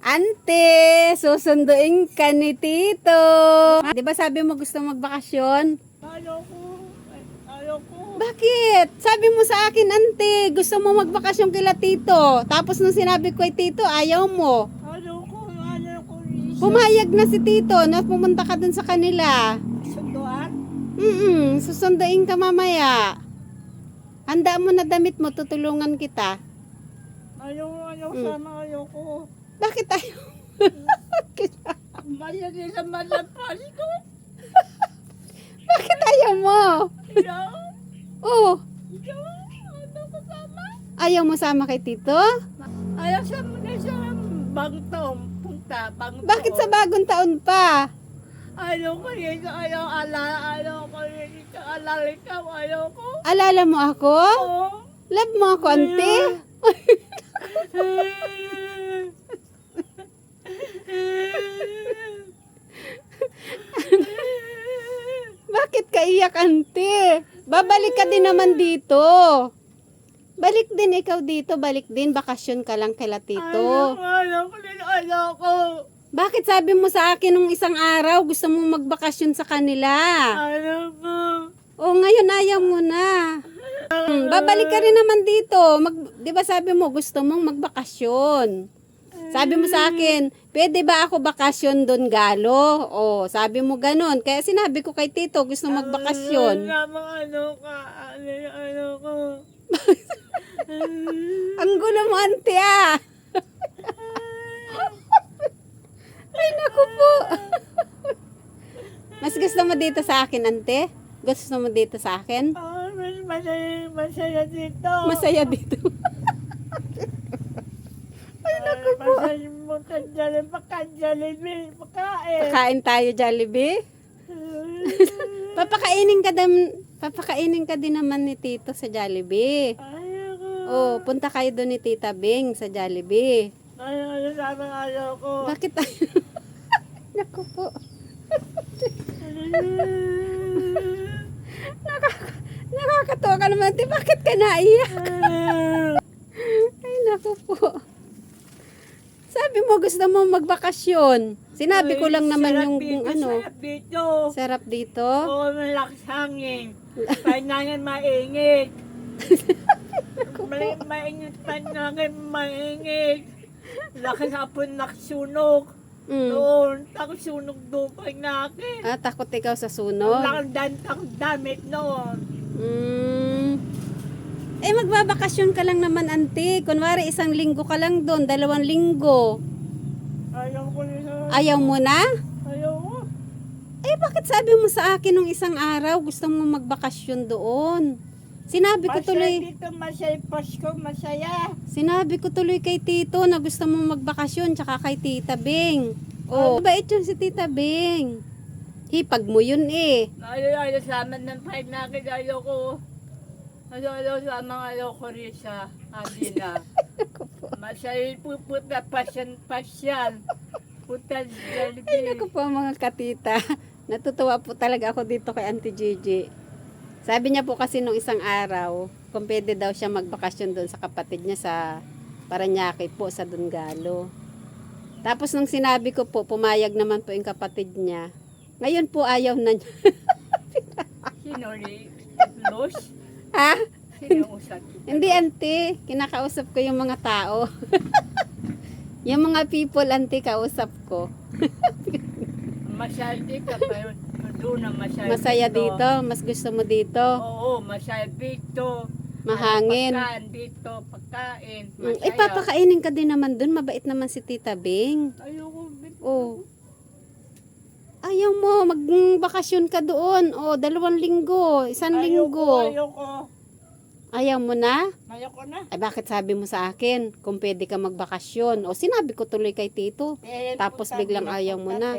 Ante, susunduin ka ni Tito. Di ba sabi mo gusto magbakasyon? Ayoko. Bakit? Sabi mo sa akin, ante, gusto mo magbakasyon kila Tito. Tapos nung sinabi ko kay Tito, ayaw mo. Ayoko. Pumayag na si Tito na pumunta ka dun sa kanila. Sunduan? Susunduin ka mamaya. Handa mo na damit mo, tutulungan kita. Ayoko. Bakit ayaw? Maya nila malapas ko. Bakit ayaw mo? Oh, Ano kasama? ayaw mo sama kay Tito? Ayaw siya muna siya bagong taon punta. Bakit sa bagong taon pa? Ayoko rin. Ayoko rin. Ayoko. Alala mo ako? Oo. Love mo ako, ante? Bakit ka iyak, ante? Babalik ka din naman dito. Balik din ikaw dito, balik din. Bakasyon ka lang kila Tito. Ayoko. Bakit sabi mo sa akin nung isang araw, gusto mong magbakasyon sa kanila? Ayoko. O ngayon ayaw mo na. Babalik ka rin naman dito. Di ba sabi mo gusto mong magbakasyon? Sabi mo sa akin, pwede ba ako bakasyon doon, Galo? O, sabi mo ganun. Kaya sinabi ko kay Tito, gusto magbakasyon. Ano ko. Ang gulo mo, ante, ah. Ay, naku po. Mas gusto mo dito sa akin, ante? Gusto mo dito sa akin? Masaya dito. Masaya dito. Ay, naku po. Masaya mo pagkain. Pakain tayo, Jollibee. Papakainin ka din naman ni Tito sa Jollibee. Ayoko. Oh, punta kayo doon ni Tita Bing sa Jollibee. Ayoko. Bakit tayo? Naku po. Nakakatawa ka naman. Ate, bakit ka naiyak? Ay, naku po. Sabi mo gusto mo magbakasyon. Sinabi ko lang naman yung ano. Sarap dito. Sarap dito. Oo, malakas hangin. Panangin mainit. Mainit. Lakas hapon nakasunog. Noon, takot sunog doon pa nakin. Takot ikaw sa sunog. Takot damit noon. Magbabakasyon ka lang naman, ante. Kunwari, 1 linggo ka lang doon, 2 linggo. Ayaw ko nila. Ayaw mo na? Ayaw ko. Bakit sabi mo sa akin nung isang araw, gusto mo magbakasyon doon? Sinabi ko tuloy. Masaya dito, masaya Pasko, masaya. Sinabi ko tuloy kay Tito na gusto mong magbakasyon, tsaka kay Tita Bing. Oh, bait yun si Tita Bing. Hipag mo yun eh. Ayaw sa amin ng 5 nakin, ayaw ko. Ayaw sa amin, ayaw ko rin sa Adina. Masaya pupunta, pasyan. Punta sa Ay, Jollibee. naku po mga katita. Natutuwa po talaga ako dito kay Auntie Gigi. Sabi niya po kasi nung isang araw, kung pwede daw siya magbakasyon doon sa kapatid niya sa Paranaque po, sa Dungalo. Tapos nung sinabi ko po, pumayag naman po yung kapatid niya. Ngayon po ayaw na niya. Sino rin? Los? Ha? Sino usap? Hindi, auntie. Kinakausap ko yung mga tao. Yung mga people, auntie, kausap ko. Masyadi ka pero doon na masyadi. Masaya dito. Mas gusto mo dito. Oo, masyadi dito. Mahangin. Pagkain dito, pagkain. Papakainin ka din naman dun. Mabait naman si Tita Bing. Ayoko. Oh. Ayaw mo, magbakasyon ka doon. 2 linggo, 1 linggo. Ayoko. Ayaw mo na? Ayoko na. Bakit sabi mo sa akin kung pwede ka magbakasyon? Sinabi ko tuloy kay Tito. Tapos biglang ayaw mo na.